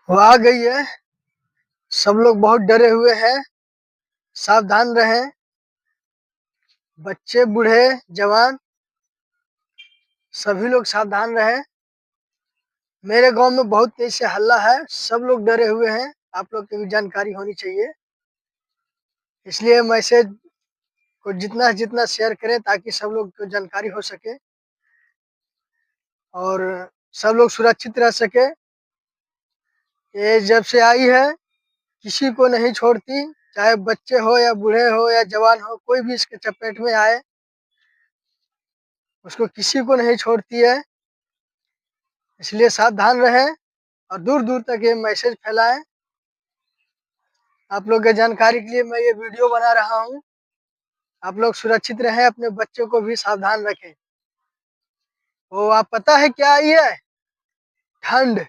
वो आ गई है। सब लोग बहुत डरे हुए हैं। सावधान रहें। बच्चे, बूढ़े, जवान सभी लोग सावधान रहें। मेरे गांव में बहुत तेज से हल्ला है। सब लोग डरे हुए हैं। आप लोग की भी जानकारी होनी चाहिए। इसलिए मैसेज को जितना जितना शेयर करें ताकि सब लोग को जानकारी हो सके और सब लोग सुरक्षित रह सके। ये जब से आई है किसी को नहीं छोड़ती, चाहे बच्चे हो या बूढ़े हो या जवान हो, कोई भी इसके चपेट में आए उसको किसी को नहीं छोड़ती है। इसलिए सावधान रहें और दूर दूर तक ये मैसेज फैलाएं। आप लोग के जानकारी के लिए मैं ये वीडियो बना रहा हूँ। आप लोग सुरक्षित रहें, अपने बच्चों को भी सावधान रखें। वो आप पता है क्या आई है? ठंड।